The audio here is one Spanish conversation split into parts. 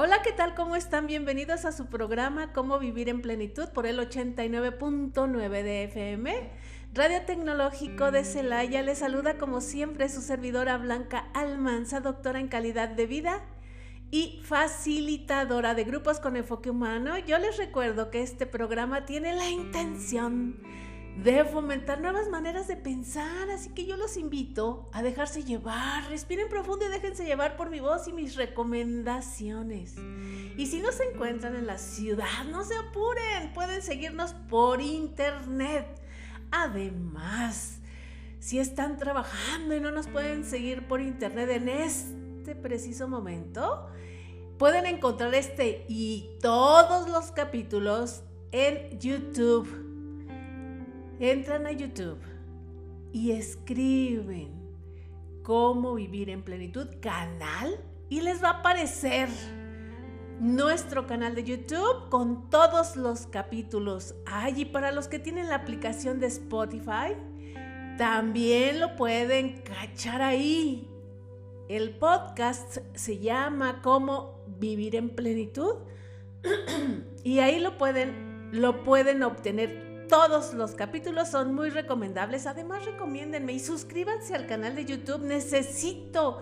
Hola, ¿qué tal? ¿Cómo están? Bienvenidos a su programa Cómo Vivir en Plenitud por el 89.9 de FM. Radio Tecnológico de Celaya les saluda como siempre su servidora Blanca Almanza, doctora en calidad de vida y facilitadora de grupos con enfoque humano. Yo les recuerdo que este programa tiene la intención de fomentar nuevas maneras de pensar, así que yo los invito a dejarse llevar, respiren profundo y déjense llevar por mi voz y mis recomendaciones. Y si no se encuentran en la ciudad, no se apuren, pueden seguirnos por internet. Además, si están trabajando y no nos pueden seguir por internet en este preciso momento, pueden encontrar este y todos los capítulos en YouTube. Entran a YouTube y escriben Cómo Vivir en Plenitud canal y les va a aparecer nuestro canal de YouTube con todos los capítulos. Y para los que tienen la aplicación de Spotify, también lo pueden cachar ahí. El podcast se llama Cómo Vivir en Plenitud y ahí lo pueden obtener. Todos los capítulos son muy recomendables. Además, recomiéndenme y suscríbanse al canal de YouTube. Necesito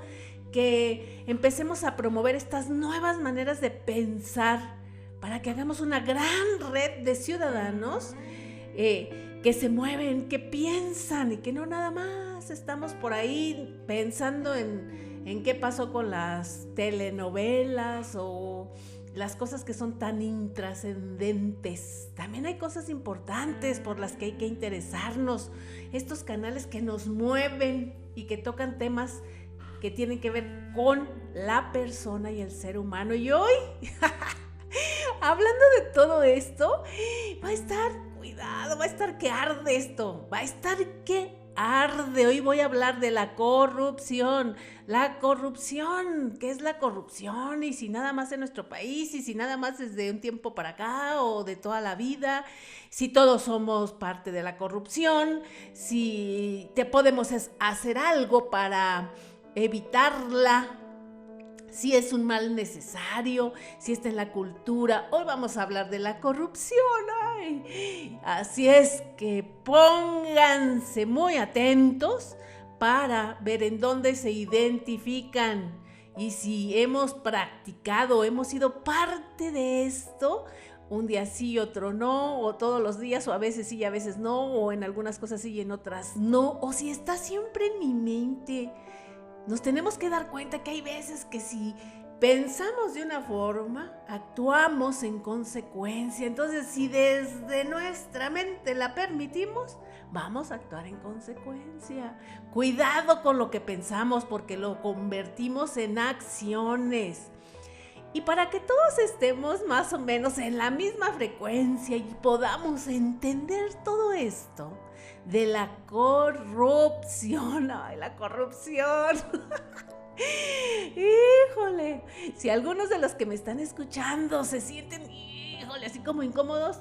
que empecemos a promover estas nuevas maneras de pensar para que hagamos una gran red de ciudadanos que se mueven, que piensan y que no nada más estamos por ahí pensando en qué pasó con las telenovelas o las cosas que son tan intrascendentes. También hay cosas importantes por las que hay que interesarnos. Estos canales que nos mueven y que tocan temas que tienen que ver con la persona y el ser humano. Y hoy, hablando de todo esto, va a estar que arde esto. Va a estar que arde. Hoy voy a hablar de la corrupción. La corrupción, ¿qué es la corrupción? Y si nada más en nuestro país, y si nada más desde un tiempo para acá o de toda la vida, si todos somos parte de la corrupción, si te podemos hacer algo para evitarla, si es un mal necesario, si está en la cultura. Hoy vamos a hablar de la corrupción. Así es que pónganse muy atentos para ver en dónde se identifican y si hemos practicado, hemos sido parte de esto, un día sí, otro no, o todos los días, o a veces sí y a veces no, o en algunas cosas sí y en otras no, o si está siempre en mi mente. Nos tenemos que dar cuenta que hay veces que si pensamos de una forma, actuamos en consecuencia. Entonces, si desde nuestra mente la permitimos, vamos a actuar en consecuencia. Cuidado con lo que pensamos porque lo convertimos en acciones. Y para que todos estemos más o menos en la misma frecuencia y podamos entender todo esto de la corrupción. ¡Ay, la corrupción! Híjole, si algunos de los que me están escuchando se sienten, así como incómodos,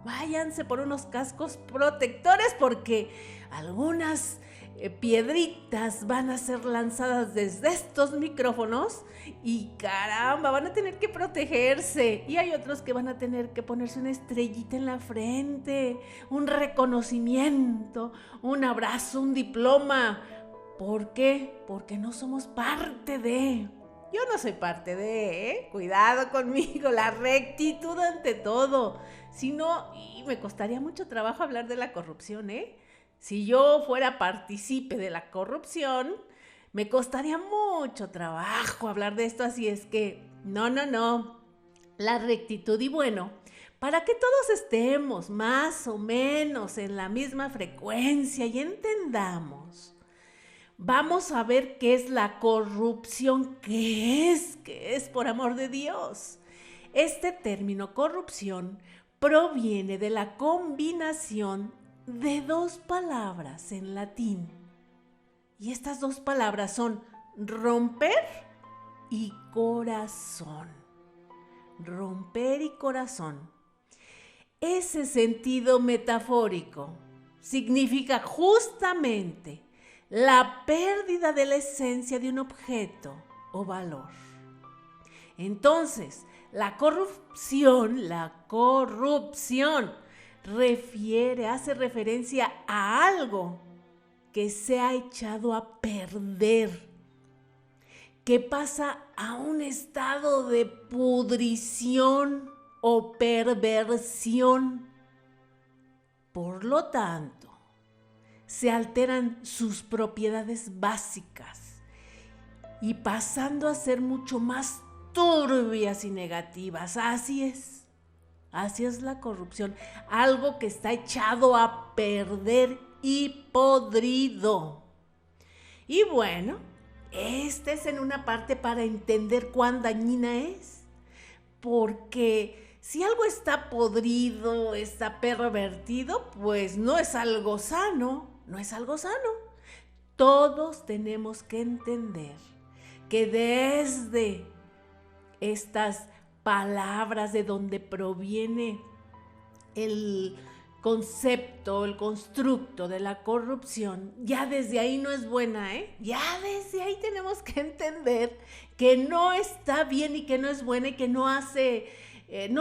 váyanse por unos cascos protectores porque algunas piedritas van a ser lanzadas desde estos micrófonos y caramba, van a tener que protegerse. Y hay otros que van a tener que ponerse una estrellita en la frente, un reconocimiento, un abrazo, un diploma. ¿Por qué? Porque no somos parte de. Yo no soy parte de, Cuidado conmigo, la rectitud ante todo. Si no, me costaría mucho trabajo hablar de la corrupción, Si yo fuera partícipe de la corrupción, me costaría mucho trabajo hablar de esto, así es que no. La rectitud y bueno, para que todos estemos más o menos en la misma frecuencia y entendamos, vamos a ver qué es la corrupción, qué es por amor de Dios. Este término corrupción proviene de la combinación de dos palabras en latín. Y estas dos palabras son romper y corazón. Romper y corazón. Ese sentido metafórico significa justamente la pérdida de la esencia de un objeto o valor. Entonces, la corrupción hace referencia a algo que se ha echado a perder, que pasa a un estado de pudrición o perversión. Por lo tanto, se alteran sus propiedades básicas y pasando a ser mucho más turbias y negativas. Así es la corrupción, algo que está echado a perder y podrido. Y bueno, esta es en una parte para entender cuán dañina es, porque si algo está podrido, está pervertido, pues no es algo sano. Todos tenemos que entender que desde estas palabras de donde proviene el concepto, el constructo de la corrupción, ya desde ahí no es buena, Ya desde ahí tenemos que entender que no está bien y que no es buena y que no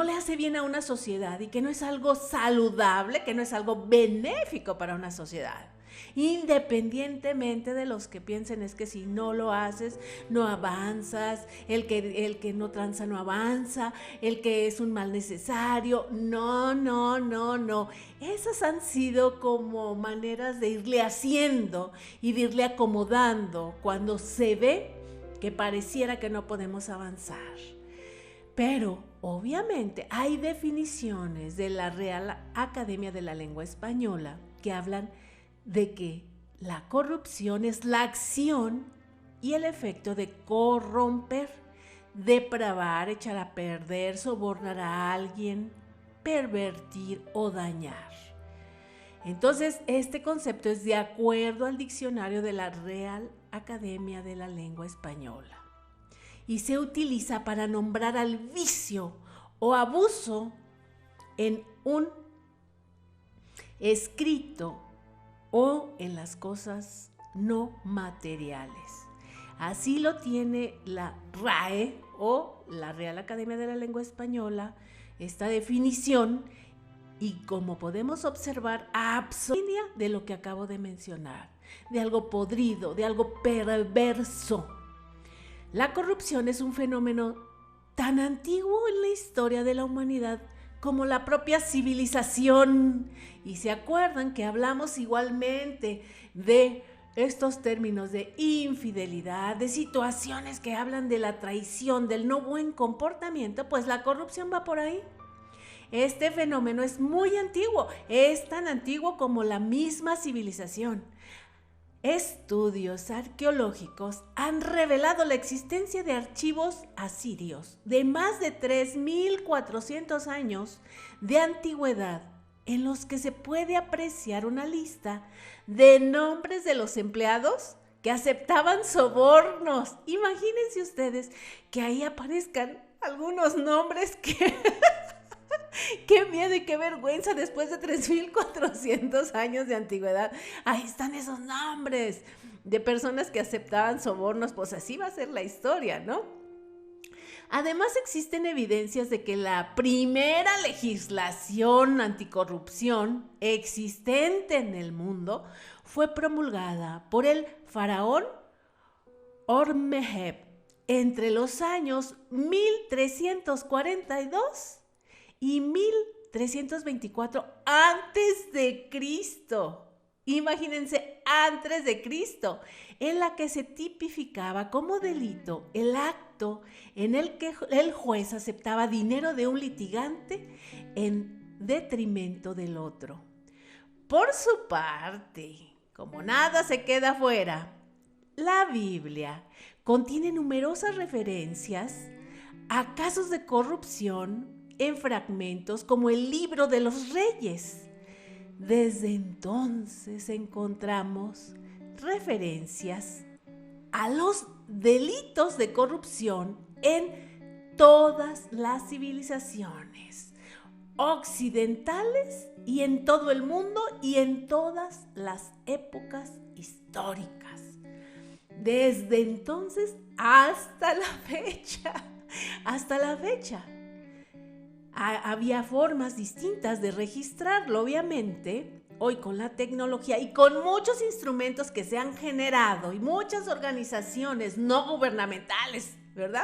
le hace bien a una sociedad y que no es algo saludable, que no es algo benéfico para una sociedad. Independientemente de los que piensen es que si no lo haces, no avanzas, el que no tranza no avanza, el que es un mal necesario. No. Esas han sido como maneras de irle haciendo y de irle acomodando cuando se ve que pareciera que no podemos avanzar. Pero, obviamente, hay definiciones de la Real Academia de la Lengua Española que hablan de que la corrupción es la acción y el efecto de corromper, depravar, echar a perder, sobornar a alguien, pervertir o dañar. Entonces, este concepto es de acuerdo al diccionario de la Real Academia de la Lengua Española y se utiliza para nombrar al vicio o abuso en un escrito o en las cosas no materiales. Así lo tiene la RAE o la Real Academia de la Lengua Española, esta definición, y como podemos observar, absoluta de lo que acabo de mencionar, de algo podrido, de algo perverso. La corrupción es un fenómeno tan antiguo en la historia de la humanidad como la propia civilización. Y se acuerdan que hablamos igualmente de estos términos de infidelidad, de situaciones que hablan de la traición, del no buen comportamiento, pues la corrupción va por ahí. Este fenómeno es muy antiguo, es tan antiguo como la misma civilización. Estudios arqueológicos han revelado la existencia de archivos asirios de más de 3.400 años de antigüedad, en los que se puede apreciar una lista de nombres de los empleados que aceptaban sobornos. Imagínense ustedes que ahí aparezcan algunos nombres que... ¡Qué miedo y qué vergüenza! Después de 3.400 años de antigüedad, ahí están esos nombres de personas que aceptaban sobornos. Pues así va a ser la historia, ¿no? Además, existen evidencias de que la primera legislación anticorrupción existente en el mundo fue promulgada por el faraón Hormeheb entre los años 1342 y 1324 antes de Cristo. Imagínense, antes de Cristo, en la que se tipificaba como delito el acto en el que el juez aceptaba dinero de un litigante en detrimento del otro. Por su parte, como nada se queda fuera, la Biblia contiene numerosas referencias a casos de corrupción en fragmentos como el Libro de los Reyes. Desde entonces encontramos referencias a los delitos de corrupción en todas las civilizaciones occidentales y en todo el mundo y en todas las épocas históricas. Desde entonces hasta la fecha. hasta la fecha. Había formas distintas de registrarlo, obviamente. Hoy con la tecnología y con muchos instrumentos que se han generado y muchas organizaciones no gubernamentales, ¿verdad?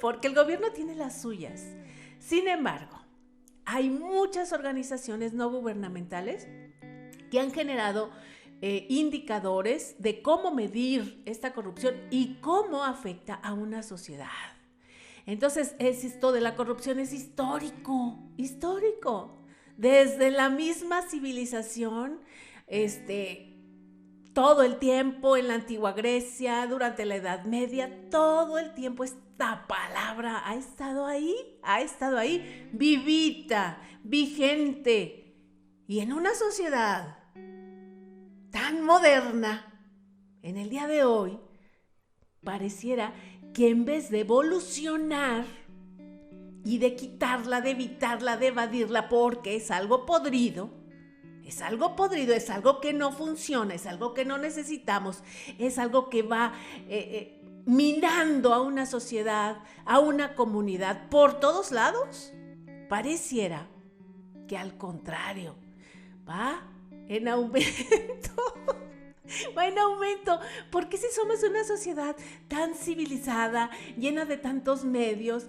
Porque el gobierno tiene las suyas. Sin embargo, hay muchas organizaciones no gubernamentales que han generado indicadores de cómo medir esta corrupción y cómo afecta a una sociedad. Entonces, esto de la corrupción es histórico. Desde la misma civilización, todo el tiempo en la antigua Grecia, durante la Edad Media, todo el tiempo esta palabra ha estado ahí, vivita, vigente. Y en una sociedad tan moderna, en el día de hoy, pareciera que en vez de evolucionar y de quitarla, de evitarla, de evadirla, porque es algo podrido, es algo que no funciona, es algo que no necesitamos, es algo que va minando a una sociedad, a una comunidad por todos lados, pareciera que al contrario, va en aumento. Va en aumento, porque si somos una sociedad tan civilizada, llena de tantos medios,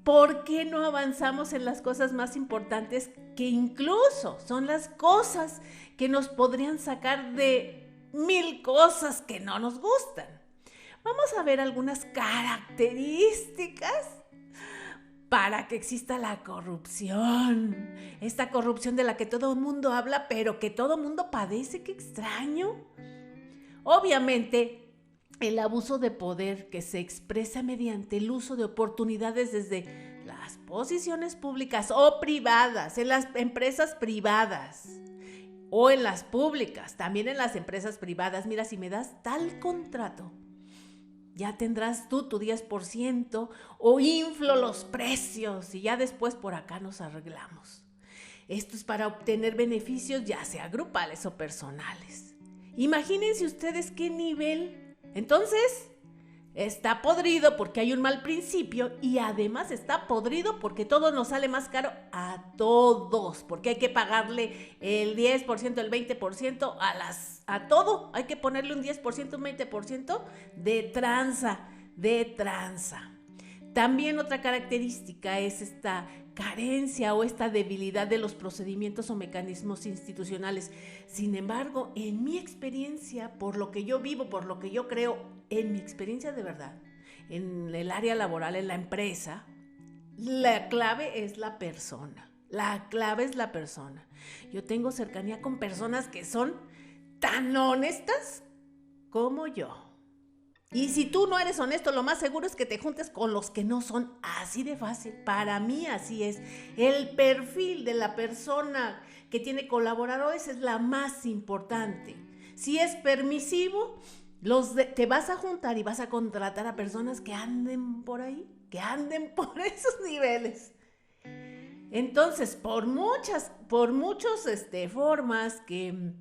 ¿por qué no avanzamos en las cosas más importantes que incluso son las cosas que nos podrían sacar de 1000 cosas que no nos gustan? Vamos a ver algunas características para que exista la corrupción. Esta corrupción de la que todo el mundo habla, pero que todo el mundo padece. ¡Qué extraño! Obviamente, el abuso de poder que se expresa mediante el uso de oportunidades desde las posiciones públicas o privadas, en las empresas privadas o en las públicas, también en las empresas privadas. Mira, si me das tal contrato, ya tendrás tú tu 10% o inflo los precios y ya después por acá nos arreglamos. Esto es para obtener beneficios ya sea grupales o personales. Imagínense ustedes qué nivel. Entonces, está podrido porque hay un mal principio y además está podrido porque todo nos sale más caro a todos, porque hay que pagarle el 10%, el 20% a todo. Hay que ponerle un 10%, un 20% de tranza. También otra característica es esta carencia o esta debilidad de los procedimientos o mecanismos institucionales. Sin embargo, en mi experiencia, por lo que yo vivo, por lo que yo creo, en mi experiencia de verdad, en el área laboral, en la empresa, la clave es la persona. Yo tengo cercanía con personas que son tan honestas como yo. Y si tú no eres honesto, lo más seguro es que te juntes con los que no son. Así de fácil. Para mí así es. El perfil de la persona que tiene colaboradores es la más importante. Si es permisivo, te vas a juntar y vas a contratar a personas que anden por ahí, que anden por esos niveles. Entonces, por muchas formas que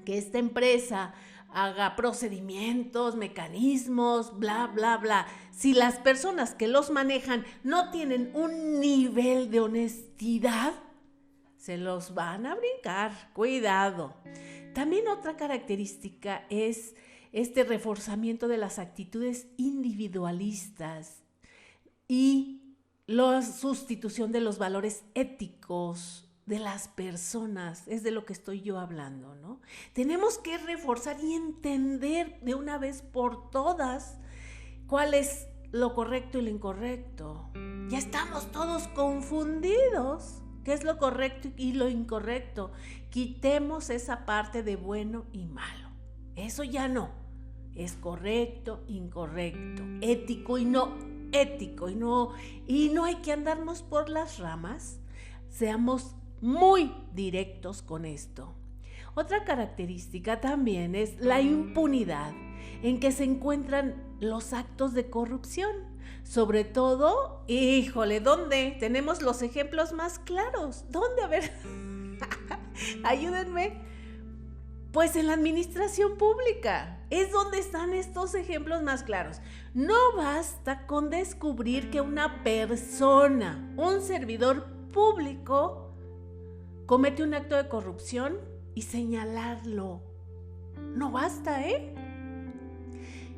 esta empresa haga procedimientos, mecanismos, bla, bla, bla. Si las personas que los manejan no tienen un nivel de honestidad, se los van a brincar. Cuidado. También otra característica es este reforzamiento de las actitudes individualistas y la sustitución de los valores éticos de las personas, es de lo que estoy yo hablando, ¿no? Tenemos que reforzar y entender de una vez por todas cuál es lo correcto y lo incorrecto. Ya estamos todos confundidos. ¿Qué es lo correcto y lo incorrecto? Quitemos esa parte de bueno y malo. Eso ya no. Es correcto, incorrecto, ético y no ético. Y no hay que andarnos por las ramas. Seamos muy directos con esto. Otra característica también es la impunidad en que se encuentran los actos de corrupción. Sobre todo, ¿dónde? Tenemos los ejemplos más claros. ¿Dónde? A ver, ayúdenme. Pues en la administración pública es donde están estos ejemplos más claros. No basta con descubrir que una persona, un servidor público, comete un acto de corrupción y señalarlo. No basta, Y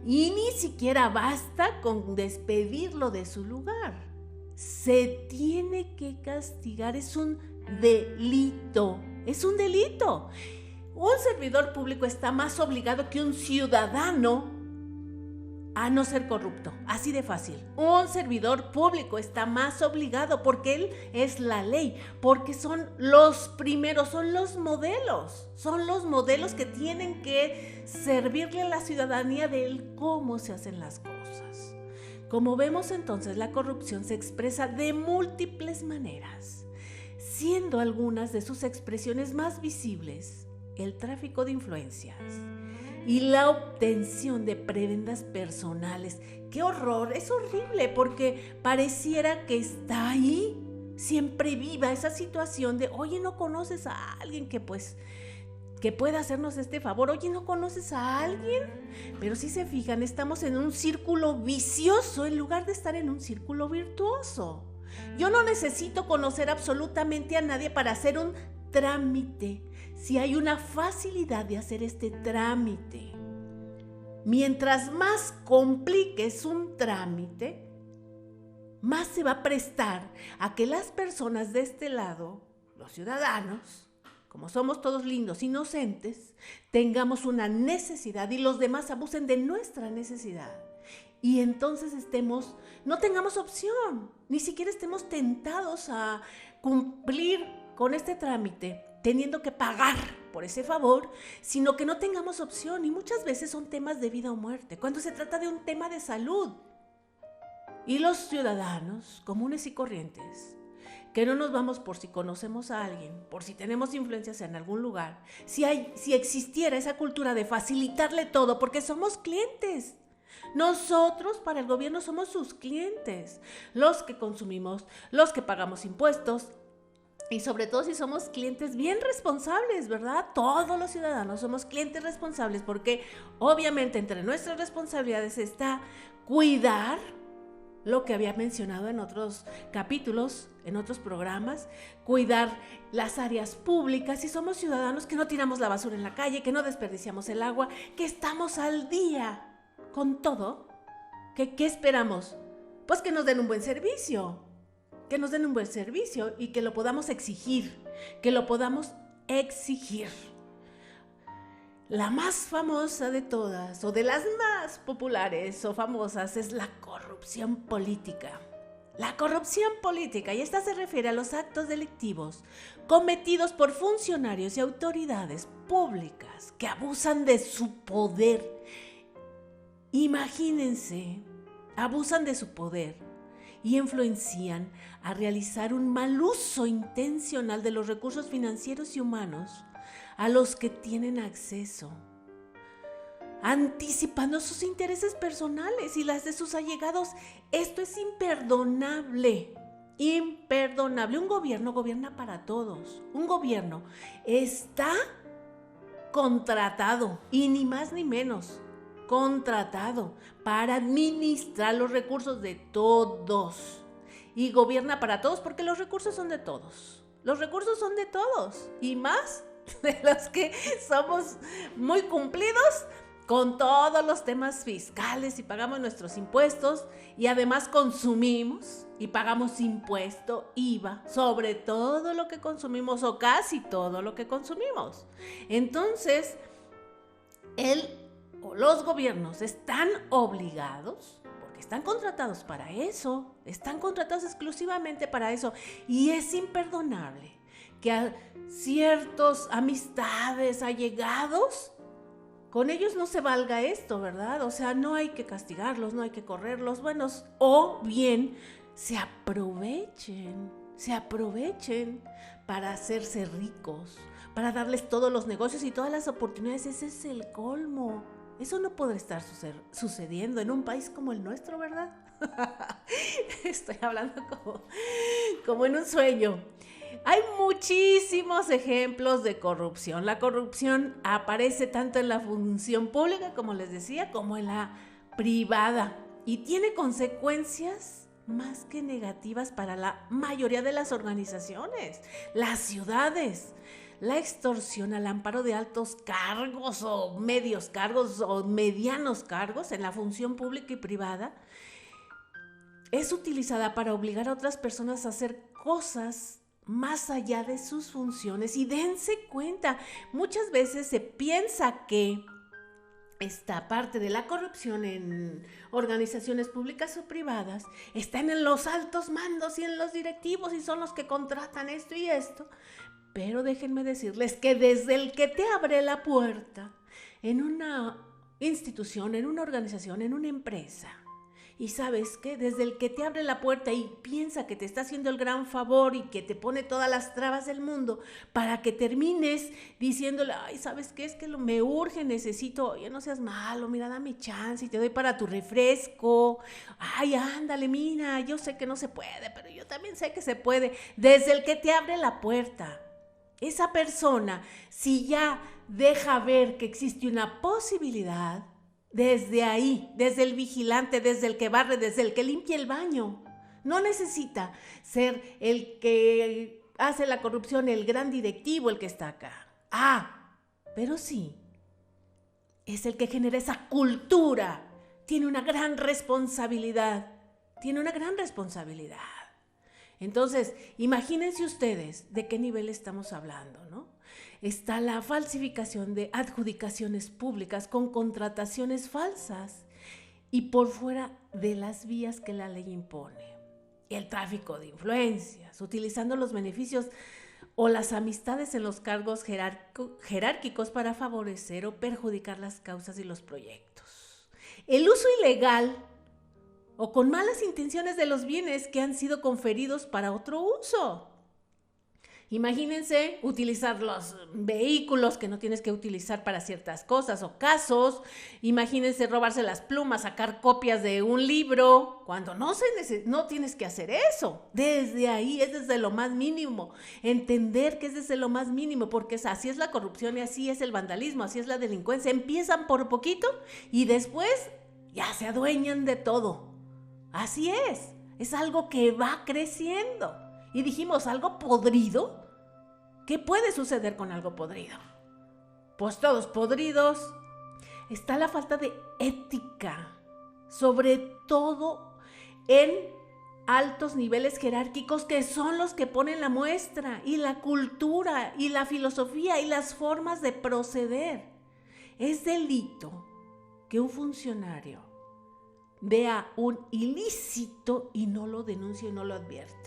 ni siquiera basta con despedirlo de su lugar. Se tiene que castigar, es un delito. Un servidor público está más obligado que un ciudadano a no ser corrupto, así de fácil. Un servidor público está más obligado porque él es la ley, porque son los primeros, son los modelos que tienen que servirle a la ciudadanía de cómo se hacen las cosas. Como vemos entonces, la corrupción se expresa de múltiples maneras, siendo algunas de sus expresiones más visibles el tráfico de influencias y la obtención de prebendas personales. ¡Qué horror! Es horrible porque pareciera que está ahí, siempre viva esa situación de, oye, ¿no conoces a alguien que pueda hacernos este favor? Oye, ¿no conoces a alguien? Pero si se fijan, estamos en un círculo vicioso en lugar de estar en un círculo virtuoso. Yo no necesito conocer absolutamente a nadie para hacer un trámite, si hay una facilidad de hacer este trámite. Mientras más compliques un trámite, más se va a prestar a que las personas de este lado, los ciudadanos, como somos todos lindos, inocentes, tengamos una necesidad y los demás abusen de nuestra necesidad. Y entonces no tengamos opción, ni siquiera estemos tentados a cumplir con este trámite, teniendo que pagar por ese favor, sino que no tengamos opción. Y muchas veces son temas de vida o muerte, cuando se trata de un tema de salud. Y los ciudadanos comunes y corrientes, que no nos vamos por si conocemos a alguien, por si tenemos influencias en algún lugar, si existiera esa cultura de facilitarle todo, porque somos clientes. Nosotros para el gobierno somos sus clientes, los que consumimos, los que pagamos impuestos, y sobre todo si somos clientes bien responsables, ¿verdad? Todos los ciudadanos somos clientes responsables porque obviamente entre nuestras responsabilidades está cuidar lo que había mencionado en otros capítulos, en otros programas, cuidar las áreas públicas, y somos ciudadanos que no tiramos la basura en la calle, que no desperdiciamos el agua, que estamos al día con todo. ¿Qué esperamos? Pues que nos den un buen servicio. Y que lo podamos exigir, La más famosa de todas, o de las más populares o famosas, es la corrupción política. La corrupción política, y esta se refiere a los actos delictivos cometidos por funcionarios y autoridades públicas que abusan de su poder. Imagínense, abusan de su poder y influencian a realizar un mal uso intencional de los recursos financieros y humanos a los que tienen acceso, anticipando sus intereses personales y las de sus allegados. Esto es imperdonable. Un gobierno gobierna para todos. Un gobierno está contratado, y ni más ni menos, contratado para administrar los recursos de todos, y gobierna para todos porque los recursos son de todos. Y más de los que somos muy cumplidos con todos los temas fiscales y pagamos nuestros impuestos, y además consumimos y pagamos impuesto, IVA, sobre todo lo que consumimos o casi todo lo que consumimos. Entonces, los gobiernos están obligados, porque están contratados para eso, están contratados exclusivamente para eso, y es imperdonable que a ciertos amistades, allegados, con ellos no se valga esto, ¿verdad? O sea, no hay que castigarlos, no hay que correrlos, o bien se aprovechen para hacerse ricos, para darles todos los negocios y todas las oportunidades. Ese es el colmo. Eso no puede estar sucediendo en un país como el nuestro, ¿verdad? Estoy hablando como en un sueño. Hay muchísimos ejemplos de corrupción. La corrupción aparece tanto en la función pública, como les decía, como en la privada. Y tiene consecuencias más que negativas para la mayoría de las organizaciones, las ciudades. La extorsión al amparo de altos cargos o medios cargos o medianos cargos en la función pública y privada es utilizada para obligar a otras personas a hacer cosas más allá de sus funciones. Y dense cuenta, muchas veces se piensa que esta parte de la corrupción en organizaciones públicas o privadas está en los altos mandos y en los directivos y son los que contratan esto y esto. Pero déjenme decirles que desde el que te abre la puerta en una institución, en una organización, en una empresa, y sabes que desde el que te abre la puerta y piensa que te está haciendo el gran favor y que te pone todas las trabas del mundo para que termines diciéndole, ay, ¿sabes qué? Es que me urge, necesito, oye, no seas malo, mira, dame chance y te doy para tu refresco. Ay, ándale, mira, yo sé que no se puede, pero yo también sé que se puede. Desde el que te abre la puerta, esa persona, si ya deja ver que existe una posibilidad, desde ahí, desde el vigilante, desde el que barre, desde el que limpia el baño. No necesita ser el que hace la corrupción, el gran directivo, el que está acá. Pero sí, es el que genera esa cultura. Tiene una gran responsabilidad. Entonces, imagínense ustedes de qué nivel estamos hablando, ¿no? Está la falsificación de adjudicaciones públicas con contrataciones falsas y por fuera de las vías que la ley impone. El tráfico de influencias, utilizando los beneficios o las amistades en los cargos jerárquicos para favorecer o perjudicar las causas y los proyectos. El uso ilegal o con malas intenciones de los bienes que han sido conferidos para otro uso. Imagínense utilizar los vehículos que no tienes que utilizar para ciertas cosas o casos. Imagínense robarse las plumas, sacar copias de un libro, cuando no tienes que hacer eso. Desde ahí es desde lo más mínimo. Entender que es desde lo más mínimo, porque así es la corrupción y así es el vandalismo, así es la delincuencia. Empiezan por poquito y después ya se adueñan de todo. Así es algo que va creciendo. Y dijimos, ¿algo podrido? ¿Qué puede suceder con algo podrido? Pues todos podridos. Está la falta de ética, sobre todo en altos niveles jerárquicos que son los que ponen la muestra, y la cultura, y la filosofía, y las formas de proceder. Es delito que un funcionario vea un ilícito y no lo denuncie y no lo advierta.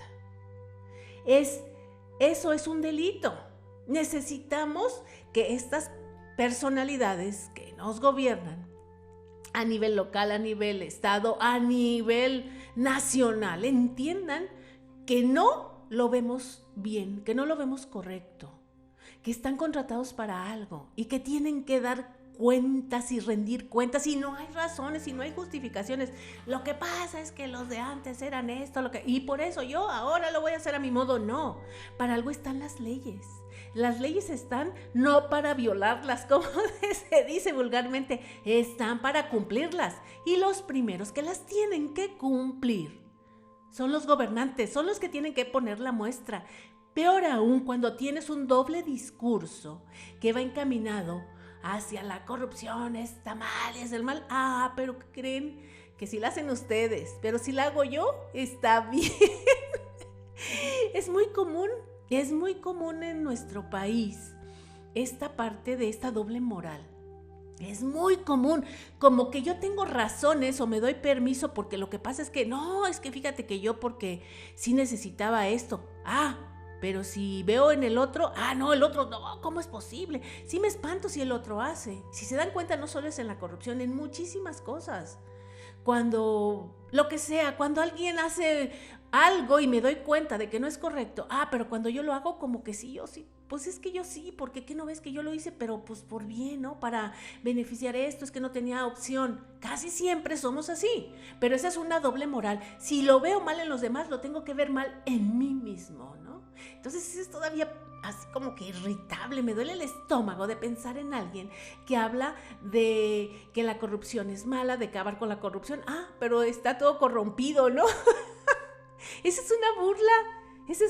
Eso es un delito. Necesitamos que estas personalidades que nos gobiernan a nivel local, a nivel estado, a nivel nacional, entiendan que no lo vemos bien, que no lo vemos correcto, que están contratados para algo y que tienen que dar cuentas y rendir cuentas, y no hay razones y no hay justificaciones. Lo que pasa es que los de antes eran esto, y por eso yo ahora lo voy a hacer a mi modo. No, para algo están las leyes. Las leyes están no para violarlas, como se dice vulgarmente, están para cumplirlas, y los primeros que las tienen que cumplir son los gobernantes, son los que tienen que poner la muestra. Peor aún cuando tienes un doble discurso que va encaminado hacia la corrupción, está mal, es el mal. Pero creen que si la hacen ustedes, pero si la hago yo, está bien. Es muy común en nuestro país esta parte de esta doble moral. Es muy común, como que yo tengo razones o me doy permiso porque lo que pasa es que, no, es que fíjate que yo porque sí necesitaba esto. Pero si veo en el otro, no, el otro no, ¿cómo es posible? Sí me espanto si el otro hace. Si se dan cuenta, no solo es en la corrupción, en muchísimas cosas. Cuando, lo que sea, cuando alguien hace algo y me doy cuenta de que no es correcto, pero cuando yo lo hago como que sí, yo sí, pues es que yo sí, porque ¿qué no ves que yo lo hice? Pero pues por bien, ¿no? Para beneficiar esto, es que no tenía opción. Casi siempre somos así, pero esa es una doble moral. Si lo veo mal en los demás, lo tengo que ver mal en mí mismo, ¿no? Entonces es todavía así como que irritable, me duele el estómago de pensar en alguien que habla de que la corrupción es mala, de acabar con la corrupción. Pero está todo corrompido, ¿no? Esa es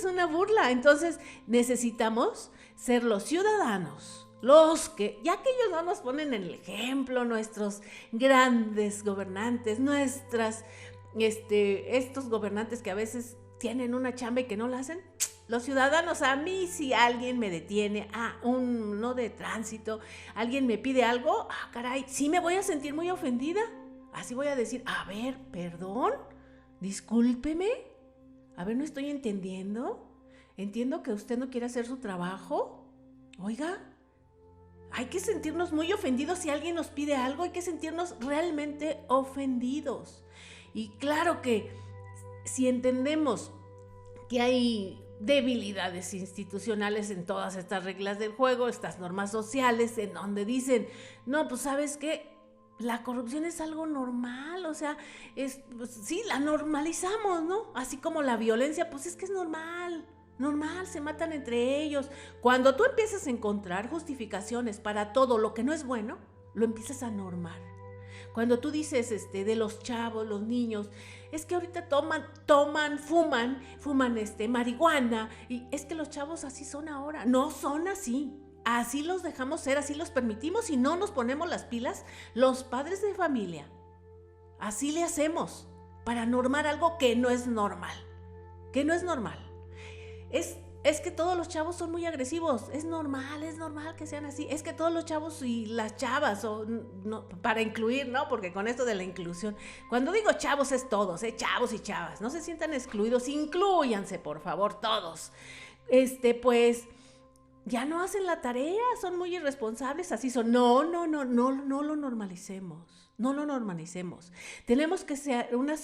una burla. Entonces necesitamos ser los ciudadanos, los que, ya que ellos no nos ponen el ejemplo, nuestros grandes gobernantes, estos gobernantes que a veces tienen una chamba y que no la hacen, los ciudadanos, a mí si alguien me detiene, no de tránsito, alguien me pide algo, caray, sí me voy a sentir muy ofendida. Así voy a decir, a ver, perdón, discúlpeme, a ver, no estoy entendiendo. Entiendo que usted no quiere hacer su trabajo. Oiga, hay que sentirnos muy ofendidos si alguien nos pide algo, hay que sentirnos realmente ofendidos. Y claro que si entendemos que hay debilidades institucionales en todas estas reglas del juego, estas normas sociales, en donde dicen, no, pues ¿sabes qué? La corrupción es algo normal, o sea, pues, sí, la normalizamos, ¿no? Así como la violencia, pues es que es normal, se matan entre ellos. Cuando tú empiezas a encontrar justificaciones para todo lo que no es bueno, lo empiezas a normar. Cuando tú dices de los chavos, los niños, es que ahorita fuman marihuana, y es que los chavos así son ahora. No son así. Así los dejamos ser, así los permitimos y no nos ponemos las pilas los padres de familia. Así le hacemos para normar algo que no es normal. Es que todos los chavos son muy agresivos. Es normal que sean así. Es que todos los chavos y las chavas, no, para incluir, ¿no? Porque con esto de la inclusión, cuando digo chavos es todos, chavos y chavas. No se sientan excluidos, inclúyanse, por favor, todos. Pues ya no hacen la tarea, son muy irresponsables, así son. No lo normalicemos. No lo normalicemos. Tenemos que ser una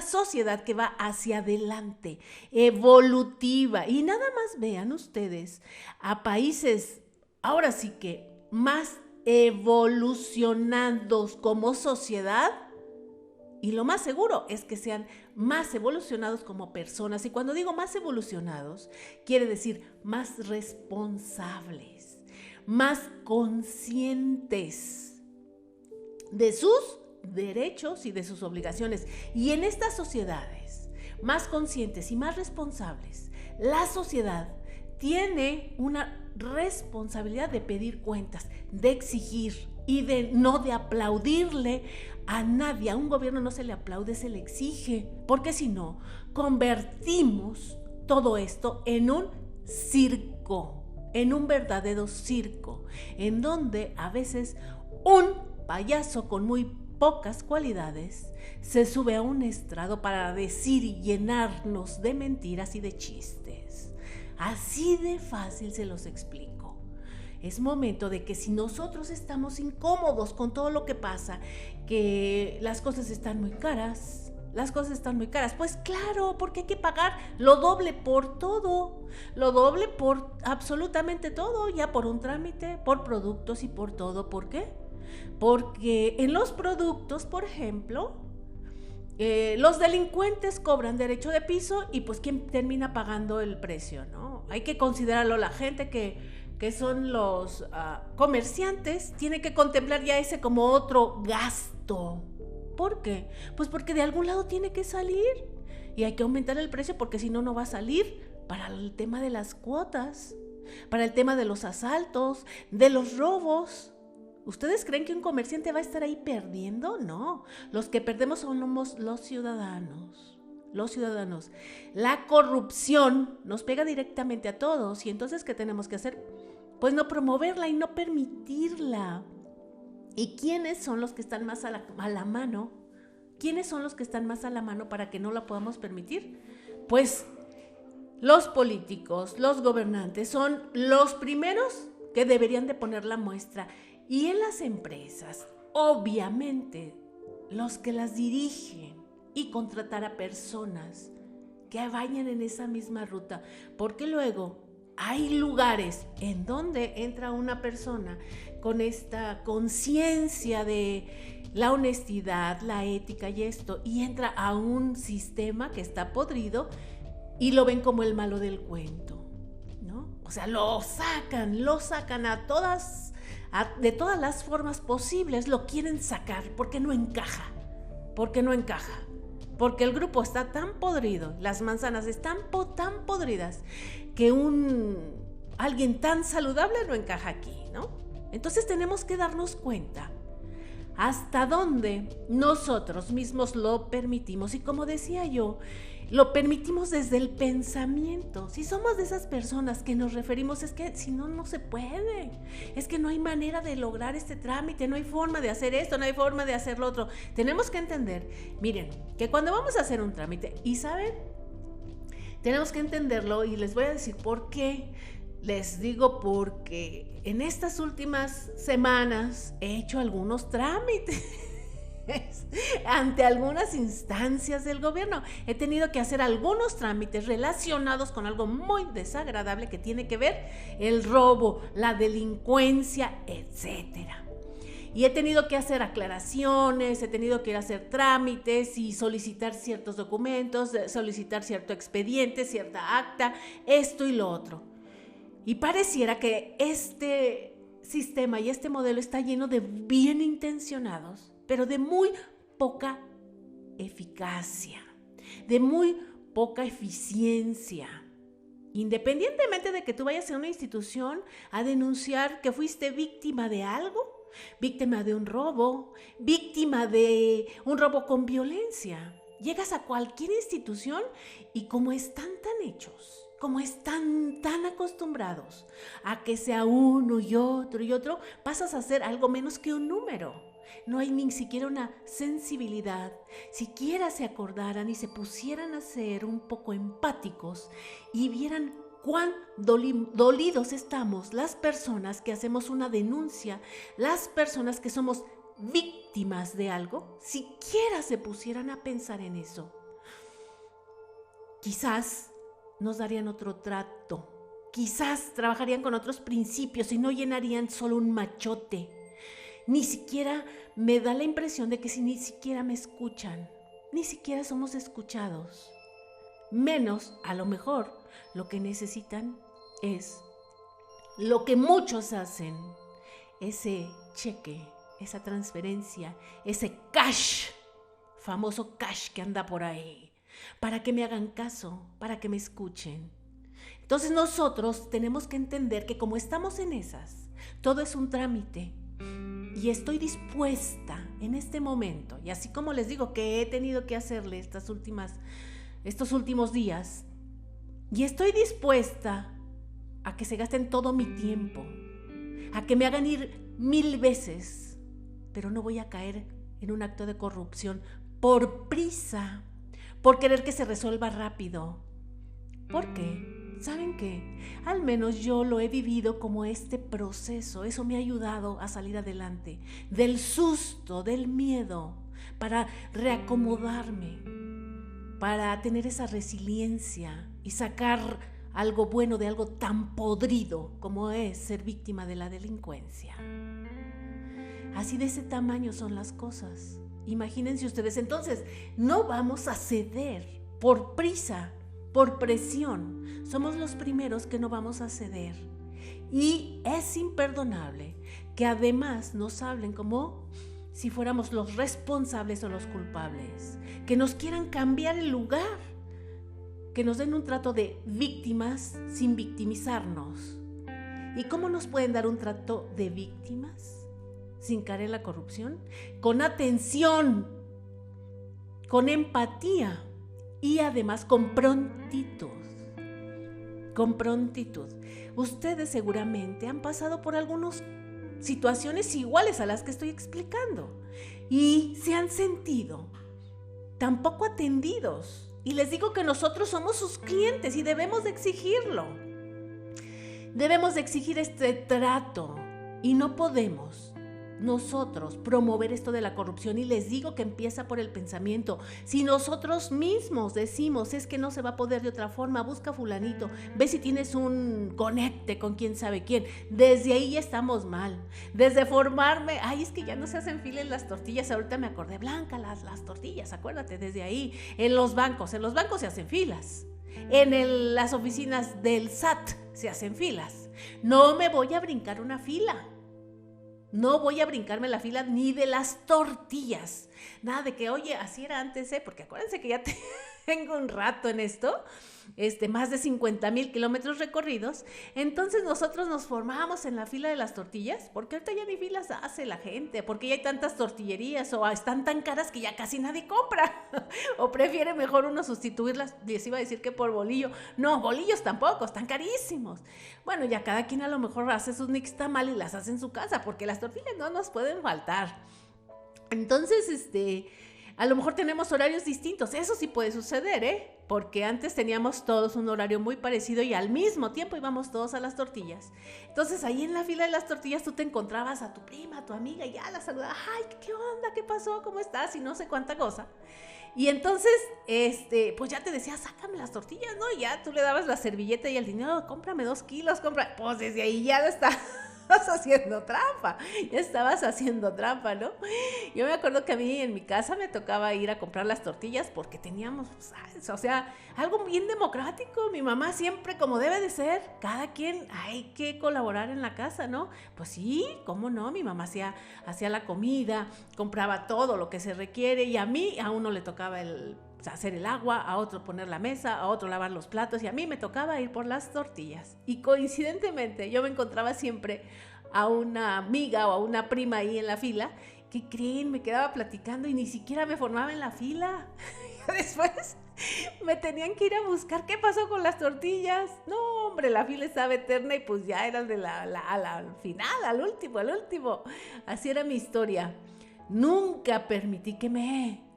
sociedad que va hacia adelante, evolutiva. Y nada más vean ustedes a países, ahora sí que más evolucionados como sociedad, y lo más seguro es que sean más evolucionados como personas. Y cuando digo más evolucionados, quiere decir más responsables, más conscientes de sus derechos y de sus obligaciones. Y en estas sociedades más conscientes y más responsables, la sociedad tiene una responsabilidad de pedir cuentas, de exigir y no de aplaudirle a nadie. A un gobierno no se le aplaude, se le exige, porque si no, convertimos todo esto en un circo, en un verdadero circo, en donde a veces un payaso con muy pocas cualidades se sube a un estrado para decir y llenarnos de mentiras y de chistes. Así de fácil se los explico. Es momento de que si nosotros estamos incómodos con todo lo que pasa, que las cosas están muy caras, pues claro, porque hay que pagar lo doble por todo, lo doble por absolutamente todo, ya por un trámite, por productos y por todo. ¿Por qué? Porque en los productos, por ejemplo, los delincuentes cobran derecho de piso y pues ¿quién termina pagando el precio, no? Hay que considerarlo. La gente que son los comerciantes tiene que contemplar ya ese como otro gasto. ¿Por qué? Pues porque de algún lado tiene que salir y hay que aumentar el precio porque si no, no va a salir para el tema de las cuotas, para el tema de los asaltos, de los robos. ¿Ustedes creen que un comerciante va a estar ahí perdiendo? No, los que perdemos somos los ciudadanos. La corrupción nos pega directamente a todos y entonces ¿qué tenemos que hacer? Pues no promoverla y no permitirla. ¿Y quiénes son los que están más a la mano? ¿Quiénes son los que están más a la mano para que no la podamos permitir? Pues los políticos, los gobernantes son los primeros que deberían de poner la muestra. Y en las empresas, obviamente, los que las dirigen y contratar a personas que vayan en esa misma ruta, porque luego hay lugares en donde entra una persona con esta conciencia de la honestidad, la ética y esto, y entra a un sistema que está podrido y lo ven como el malo del cuento. ¿no? O sea, lo sacan de todas las formas posibles, lo quieren sacar porque no encaja, porque el grupo está tan podrido, las manzanas están tan podridas que alguien tan saludable no encaja aquí, ¿no? Entonces tenemos que darnos cuenta hasta dónde nosotros mismos lo permitimos. Y como decía yo, lo permitimos desde el pensamiento. Si somos de esas personas que nos referimos, es que si no, no se puede. Es que no hay manera de lograr este trámite, no hay forma de hacer esto, no hay forma de hacer lo otro. Tenemos que entender, miren, que cuando vamos a hacer un trámite, y saben, tenemos que entenderlo, y les voy a decir por qué. Les digo porque en estas últimas semanas he hecho algunos trámites ante algunas instancias del gobierno. He tenido que hacer algunos trámites relacionados con algo muy desagradable que tiene que ver el robo, la delincuencia, etcétera. Y he tenido que hacer aclaraciones, he tenido que ir a hacer trámites y solicitar ciertos documentos, solicitar cierto expediente, cierta acta, esto y lo otro. Y pareciera que este sistema y este modelo está lleno de bien intencionados, pero de muy poca eficacia, de muy poca eficiencia. Independientemente de que tú vayas a una institución a denunciar que fuiste víctima de algo, víctima de un robo con violencia, llegas a cualquier institución y como están tan hechos, como están tan acostumbrados a que sea uno y otro, pasas a ser algo menos que un número. No hay ni siquiera una sensibilidad. Siquiera se acordaran y se pusieran a ser un poco empáticos y vieran cuán dolidos estamos las personas que hacemos una denuncia, las personas que somos víctimas de algo, siquiera se pusieran a pensar en eso. Quizás nos darían otro trato, quizás trabajarían con otros principios y no llenarían solo un machote. Ni siquiera me da la impresión de que si ni siquiera me escuchan, ni siquiera somos escuchados. Menos, a lo mejor, lo que necesitan es lo que muchos hacen, ese cheque, esa transferencia, ese cash, famoso cash que anda por ahí, para que me hagan caso, para que me escuchen. Entonces nosotros tenemos que entender que como estamos en esas, todo es un trámite. Y estoy dispuesta en este momento, y así como les digo que he tenido que hacerle estos últimos días, y estoy dispuesta a que se gasten todo mi tiempo, a que me hagan ir 1000 veces, pero no voy a caer en un acto de corrupción por prisa, por querer que se resuelva rápido. ¿Por qué? ¿Saben qué? Al menos yo lo he vivido como este proceso. Eso me ha ayudado a salir adelante del susto, del miedo, para reacomodarme, para tener esa resiliencia y sacar algo bueno de algo tan podrido como es ser víctima de la delincuencia. Así de ese tamaño son las cosas. Imagínense ustedes, entonces no vamos a ceder por prisa, por presión. Somos los primeros que no vamos a ceder. Y es imperdonable que además nos hablen como si fuéramos los responsables o los culpables, que nos quieran cambiar el lugar, que nos den un trato de víctimas sin victimizarnos. ¿Y cómo nos pueden dar un trato de víctimas sin caer en la corrupción? Con atención, con empatía y además con prontitud. Ustedes seguramente han pasado por algunas situaciones iguales a las que estoy explicando y se han sentido tan poco atendidos. Y les digo que nosotros somos sus clientes y debemos de exigirlo. Debemos de exigir este trato y no podemos nosotros promover esto de la corrupción, y les digo que empieza por el pensamiento. Si nosotros mismos decimos es que no se va a poder de otra forma, busca fulanito, ve si tienes un conecte con quién sabe quién, desde ahí ya estamos mal. Desde formarme, es que ya no se hacen fila en las tortillas, ahorita me acordé, Blanca, las tortillas, acuérdate, desde ahí, en los bancos se hacen filas, en las oficinas del SAT se hacen filas. No me voy a brincar una fila. No voy a brincarme la fila ni de las tortillas. Nada de que, oye, así era antes, porque acuérdense que ya tengo un rato en esto, más de 50,000 kilómetros recorridos. Entonces nosotros nos formábamos en la fila de las tortillas, porque ahorita ya ni filas hace la gente, porque ya hay tantas tortillerías o están tan caras que ya casi nadie compra. O prefiere mejor uno sustituirlas, les iba a decir que por bolillo. No, bolillos tampoco, están carísimos. Bueno, ya cada quien a lo mejor hace sus nixtamal y las hace en su casa, porque las tortillas no nos pueden faltar. Entonces, a lo mejor tenemos horarios distintos, eso sí puede suceder, porque antes teníamos todos un horario muy parecido y al mismo tiempo íbamos todos a las tortillas. Entonces ahí en la fila de las tortillas tú te encontrabas a tu prima, a tu amiga, y ya la saludabas, ay, ¿qué onda? ¿Qué pasó? ¿Cómo estás? Y no sé cuánta cosa. Y entonces, pues ya te decía, sácame las tortillas, ¿no? Y ya tú le dabas la servilleta y el dinero, cómprame 2 kilos, pues desde ahí ya estabas haciendo trampa, ¿no? Yo me acuerdo que a mí en mi casa me tocaba ir a comprar las tortillas porque teníamos, o sea, algo bien democrático. Mi mamá siempre, como debe de ser, cada quien hay que colaborar en la casa, ¿no? Pues sí, ¿cómo no? Mi mamá hacía la comida, compraba todo lo que se requiere y a uno le tocaba hacer el agua, a otro poner la mesa, a otro lavar los platos y a mí me tocaba ir por las tortillas. Y coincidentemente yo me encontraba siempre a una amiga o a una prima ahí en la fila. ¿Qué creen? Me quedaba platicando y ni siquiera me formaba en la fila. Después me tenían que ir a buscar qué pasó con las tortillas. No, hombre, la fila estaba eterna y pues ya era al final, al último. Así era mi historia. Nunca permití que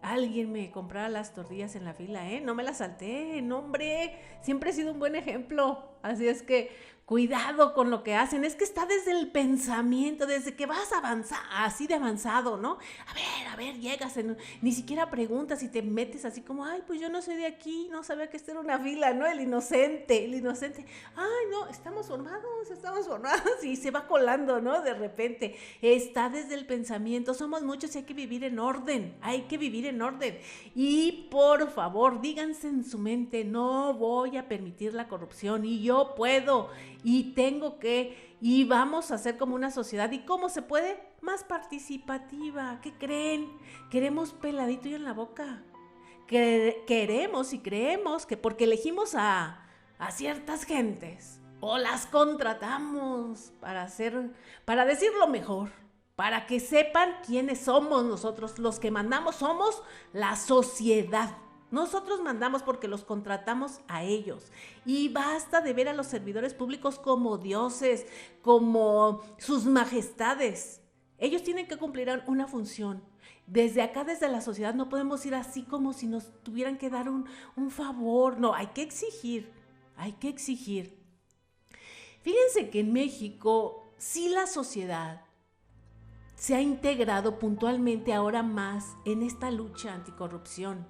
alguien me comprara las tortillas en la fila, no me las salté, no, hombre, siempre he sido un buen ejemplo. Así es que cuidado con lo que hacen, es que está desde el pensamiento, desde que vas así de avanzado, ¿no? A ver, llegas, ni siquiera preguntas y te metes así como, ay, pues yo no soy de aquí, no sabía que esto era una fila, ¿no? El inocente, ay, no, estamos formados y se va colando, ¿no? De repente, está desde el pensamiento, somos muchos y hay que vivir en orden, y por favor, díganse en su mente, no voy a permitir la corrupción y yo puedo y tengo que, y vamos a hacer como una sociedad, ¿y cómo se puede? Más participativa. ¿Qué creen? Queremos peladito y en la boca. Queremos y creemos que porque elegimos a ciertas gentes o las contratamos para decir lo mejor, para que sepan quiénes somos nosotros, los que mandamos somos la sociedad. Nosotros mandamos porque los contratamos a ellos y basta de ver a los servidores públicos como dioses, como sus majestades. Ellos tienen que cumplir una función. Desde acá, desde la sociedad, no podemos ir así como si nos tuvieran que dar un favor. No, hay que exigir. Fíjense que en México, sí, la sociedad se ha integrado puntualmente ahora más en esta lucha anticorrupción.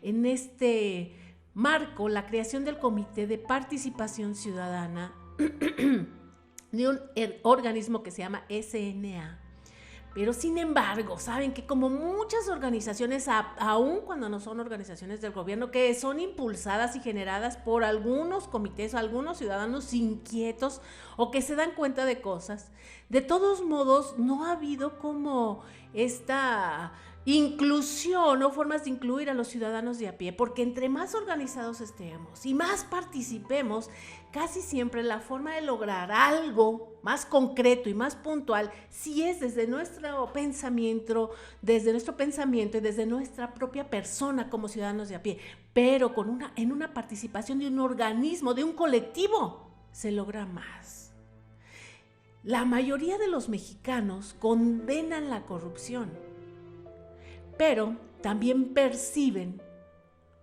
En este marco, la creación del Comité de Participación Ciudadana de un organismo que se llama SNA. Pero sin embargo, saben que como muchas organizaciones, aun cuando no son organizaciones del gobierno, que son impulsadas y generadas por algunos comités, algunos ciudadanos inquietos o que se dan cuenta de cosas, de todos modos no ha habido como esta inclusión o formas de incluir a los ciudadanos de a pie, porque entre más organizados estemos y más participemos, casi siempre la forma de lograr algo más concreto y más puntual, si es desde nuestro pensamiento y desde nuestra propia persona como ciudadanos de a pie, pero en una participación de un organismo, de un colectivo, se logra más. La mayoría de los mexicanos condenan la corrupción, pero también perciben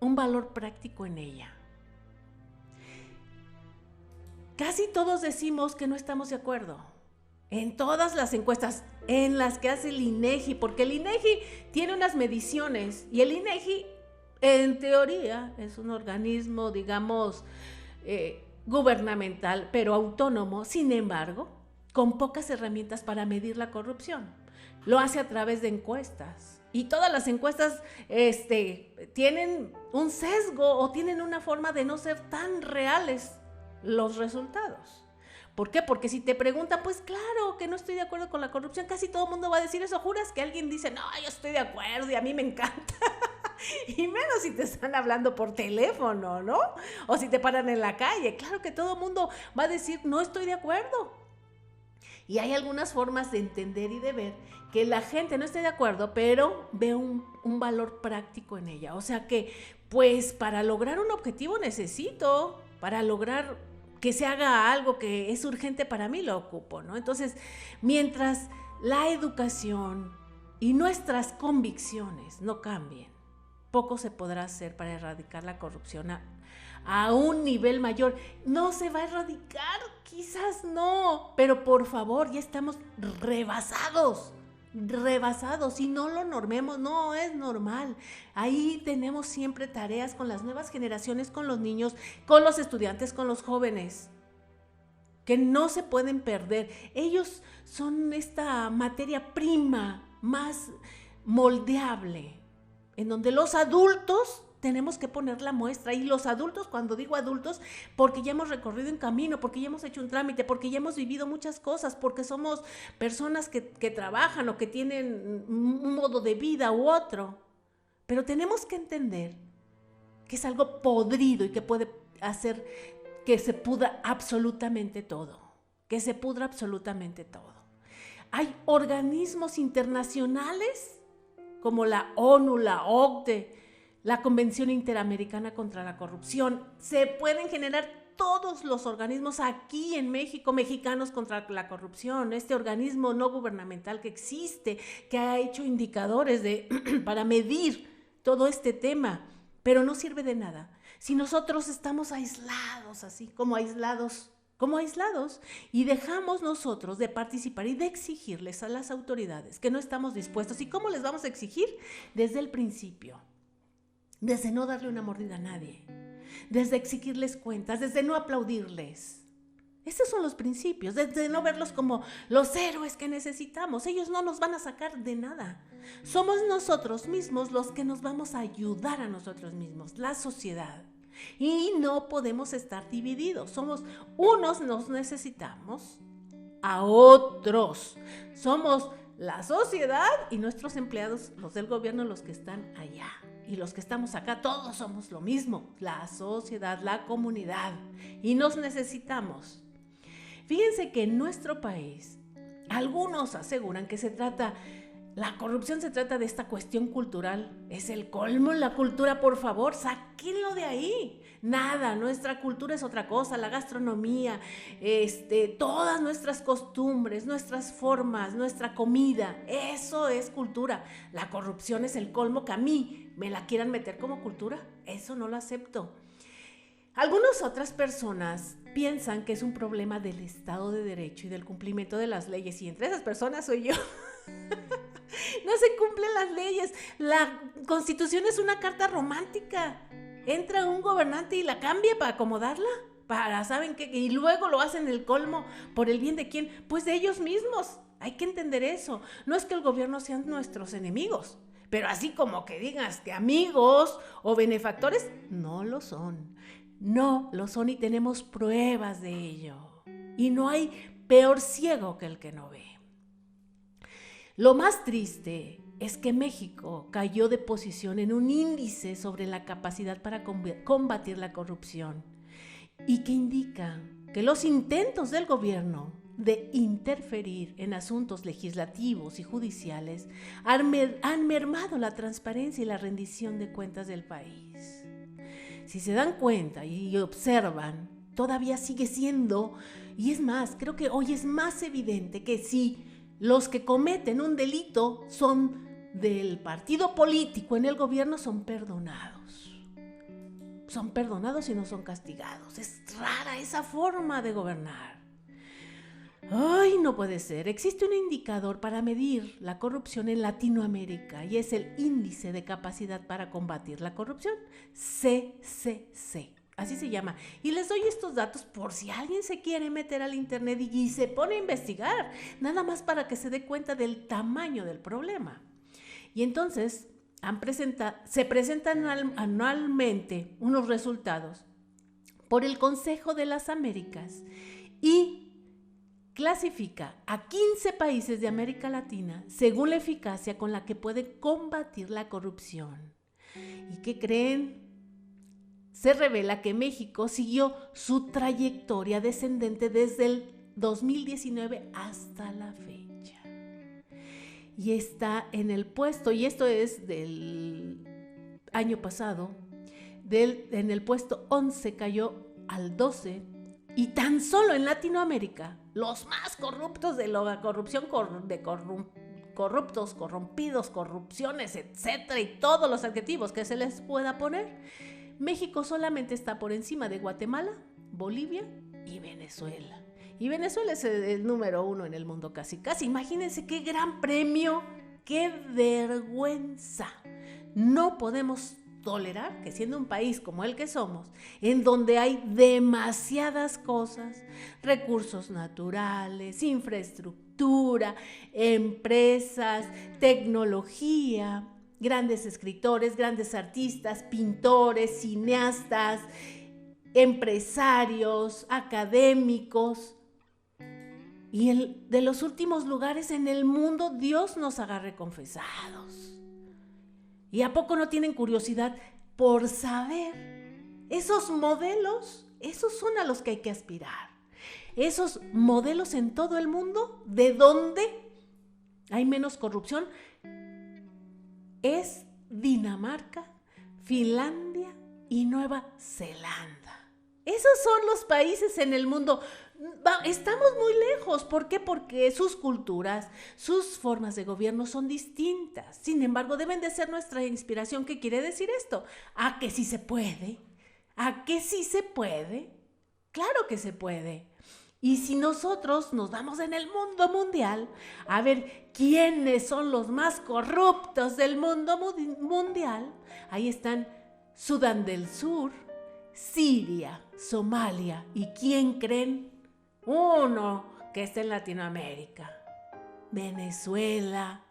un valor práctico en ella. Casi todos decimos que no estamos de acuerdo en todas las encuestas en las que hace el INEGI, porque el INEGI tiene unas mediciones y el INEGI en teoría es un organismo, digamos, gubernamental, pero autónomo, sin embargo, con pocas herramientas para medir la corrupción. Lo hace a través de encuestas. Y todas las encuestas tienen un sesgo o tienen una forma de no ser tan reales los resultados. ¿Por qué? Porque si te preguntan, pues claro que no estoy de acuerdo con la corrupción, casi todo el mundo va a decir eso. ¿Juras que alguien dice, no, yo estoy de acuerdo y a mí me encanta? Y menos si te están hablando por teléfono, ¿no? O si te paran en la calle. Claro que todo el mundo va a decir, no estoy de acuerdo. Y hay algunas formas de entender y de ver que la gente no esté de acuerdo, pero ve un valor práctico en ella. O sea que, pues, para lograr un objetivo necesito, para lograr que se haga algo que es urgente para mí, lo ocupo, ¿no? Entonces, mientras la educación y nuestras convicciones no cambien, poco se podrá hacer para erradicar la corrupción a un nivel mayor. No se va a erradicar, quizás no, pero por favor, ya estamos rebasados y no lo normemos, no es normal. Ahí tenemos siempre tareas con las nuevas generaciones, con los niños, con los estudiantes, con los jóvenes, que no se pueden perder. Ellos son esta materia prima más moldeable, en donde los adultos tenemos que poner la muestra. Y los adultos, cuando digo adultos, porque ya hemos recorrido un camino, porque ya hemos hecho un trámite, porque ya hemos vivido muchas cosas, porque somos personas que trabajan o que tienen un modo de vida u otro. Pero tenemos que entender que es algo podrido y que puede hacer que se pudra absolutamente todo. Que se pudra absolutamente todo. Hay organismos internacionales como la ONU, la OCDE, la Convención Interamericana contra la Corrupción. Se pueden generar todos los organismos aquí en México, Mexicanos contra la Corrupción, este organismo no gubernamental que existe, que ha hecho indicadores para medir todo este tema, pero no sirve de nada si nosotros estamos aislados, así como aislados, y dejamos nosotros de participar y de exigirles a las autoridades que no estamos dispuestos. ¿Y cómo les vamos a exigir? Desde el principio. Desde no darle una mordida a nadie, desde exigirles cuentas, desde no aplaudirles. Esos son los principios, desde no verlos como los héroes que necesitamos. Ellos no nos van a sacar de nada. Somos nosotros mismos los que nos vamos a ayudar a nosotros mismos, la sociedad. Y no podemos estar divididos. Somos unos, nos necesitamos a otros. Somos la sociedad y nuestros empleados, los del gobierno, los que están allá. Y los que estamos acá, todos somos lo mismo, la sociedad, la comunidad, y nos necesitamos. Fíjense que en nuestro país, algunos aseguran que la corrupción se trata de esta cuestión cultural. Es el colmo en la cultura, por favor, sáquenlo de ahí. Nada, nuestra cultura es otra cosa, la gastronomía, todas nuestras costumbres, nuestras formas, nuestra comida, eso es cultura. La corrupción es el colmo, que a mí me la quieran meter como cultura, eso no lo acepto. Algunas otras personas piensan que es un problema del Estado de Derecho y del cumplimiento de las leyes, y entre esas personas soy yo. No se cumplen las leyes. La Constitución es una carta romántica. Entra un gobernante y la cambia para acomodarla, ¿saben qué? Y luego lo hacen el colmo. ¿Por el bien de quién? Pues de ellos mismos. Hay que entender eso. No es que el gobierno sean nuestros enemigos, pero así como que digas que amigos o benefactores, no lo son. No lo son, y tenemos pruebas de ello. Y no hay peor ciego que el que no ve. Lo más triste es que México cayó de posición en un índice sobre la capacidad para combatir la corrupción, y que indica que los intentos del gobierno de interferir en asuntos legislativos y judiciales han mermado la transparencia y la rendición de cuentas del país. Si se dan cuenta y observan, todavía sigue siendo, y es más, creo que hoy es más evidente que si los que cometen un delito son del partido político en el gobierno, son perdonados. Son perdonados y no son castigados. Es rara esa forma de gobernar. Ay, no puede ser. Existe un indicador para medir la corrupción en Latinoamérica, y es el Índice de Capacidad para Combatir la Corrupción, CCC. Así se llama. Y les doy estos datos por si alguien se quiere meter al internet y se pone a investigar, nada más para que se dé cuenta del tamaño del problema. Y entonces se presentan anualmente unos resultados por el Consejo de las Américas y clasifica a 15 países de América Latina según la eficacia con la que puede combatir la corrupción. ¿Y qué creen? Se revela que México siguió su trayectoria descendente desde el 2019 hasta la fecha. Y está en el puesto, y esto es del año pasado, en el puesto 11 cayó al 12, y tan solo en Latinoamérica, los más corruptos de la corrupción, corruptos, corrompidos, corrupciones, etcétera, y todos los adjetivos que se les pueda poner, México solamente está por encima de Guatemala, Bolivia y Venezuela. Y Venezuela es el número 1 en el mundo casi. Imagínense qué gran premio, qué vergüenza. No podemos tolerar que siendo un país como el que somos, en donde hay demasiadas cosas, recursos naturales, infraestructura, empresas, tecnología, grandes escritores, grandes artistas, pintores, cineastas, empresarios, académicos, y de los últimos lugares en el mundo Dios nos agarre confesados. ¿Y a poco no tienen curiosidad por saber esos modelos? Esos son a los que hay que aspirar. Esos modelos en todo el mundo, de donde hay menos corrupción, es Dinamarca, Finlandia y Nueva Zelanda. Esos son los países en el mundo. Estamos muy lejos. ¿Por qué? Porque sus culturas, sus formas de gobierno son distintas. Sin embargo, deben de ser nuestra inspiración. ¿Qué quiere decir esto? ¿A que sí se puede? ¿A que sí se puede? Claro que se puede. Y si nosotros nos vamos en el mundo mundial a ver quiénes son los más corruptos del mundo mundial, ahí están Sudán del Sur, Siria, Somalia. ¿Y quién creen? Uno que está en Latinoamérica, Venezuela.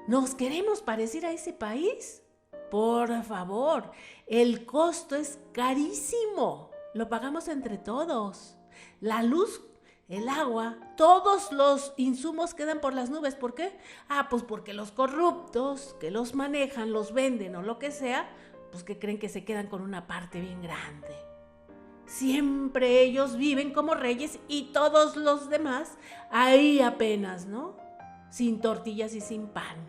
¿Nos queremos parecer a ese país? Por favor, el costo es carísimo. Lo pagamos entre todos. La luz, el agua, todos los insumos quedan por las nubes. ¿Por qué? Pues porque los corruptos que los manejan, los venden o lo que sea, pues que creen que se quedan con una parte bien grande. Siempre ellos viven como reyes y todos los demás ahí apenas, ¿no? Sin tortillas y sin pan.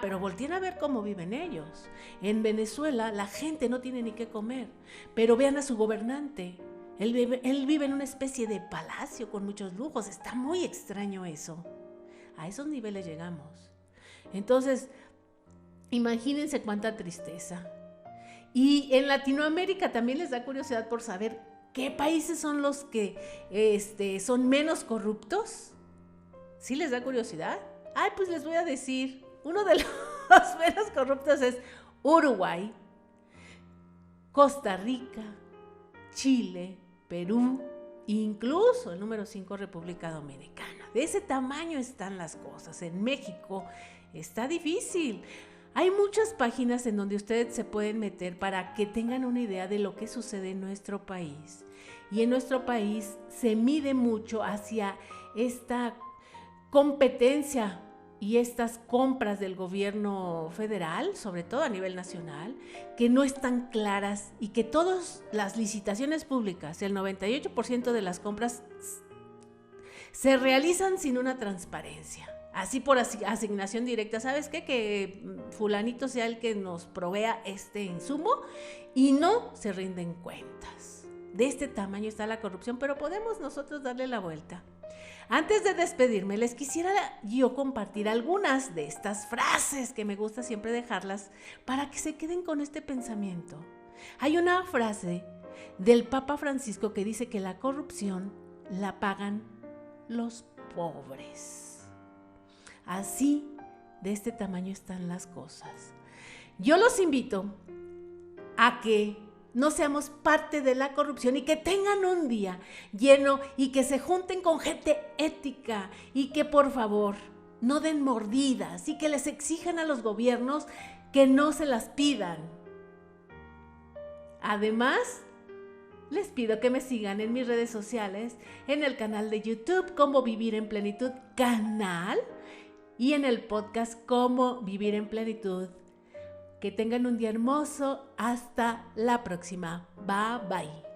Pero volteen a ver cómo viven ellos. En Venezuela la gente no tiene ni qué comer, pero vean a su gobernante. Él vive en una especie de palacio con muchos lujos. Está muy extraño eso. A esos niveles llegamos. Entonces, imagínense cuánta tristeza. Y en Latinoamérica también les da curiosidad por saber qué países son los que son menos corruptos. ¿Sí les da curiosidad? Pues les voy a decir. Uno de los menos corruptos es Uruguay, Costa Rica, Chile, Perú, incluso el número 5, República Dominicana. De ese tamaño están las cosas. En México está difícil. Hay muchas páginas en donde ustedes se pueden meter para que tengan una idea de lo que sucede en nuestro país. Y en nuestro país se mide mucho hacia esta competencia y estas compras del gobierno federal, sobre todo a nivel nacional, que no están claras y que todas las licitaciones públicas, el 98% de las compras se realizan sin una transparencia. Así por asignación directa, ¿sabes qué? Que fulanito sea el que nos provea este insumo y no se rinden cuentas. De este tamaño está la corrupción, pero podemos nosotros darle la vuelta. Antes de despedirme, les quisiera yo compartir algunas de estas frases que me gusta siempre dejarlas para que se queden con este pensamiento. Hay una frase del Papa Francisco que dice que la corrupción la pagan los pobres. Así, de este tamaño están las cosas. Yo los invito a que no seamos parte de la corrupción y que tengan un día lleno y que se junten con gente ética y que por favor no den mordidas y que les exijan a los gobiernos que no se las pidan. Además, Les pido que me sigan en mis redes sociales, en el canal de YouTube Cómo Vivir en Plenitud canal y en el podcast Cómo Vivir en Plenitud. Que tengan un día hermoso. Hasta la próxima. Bye bye.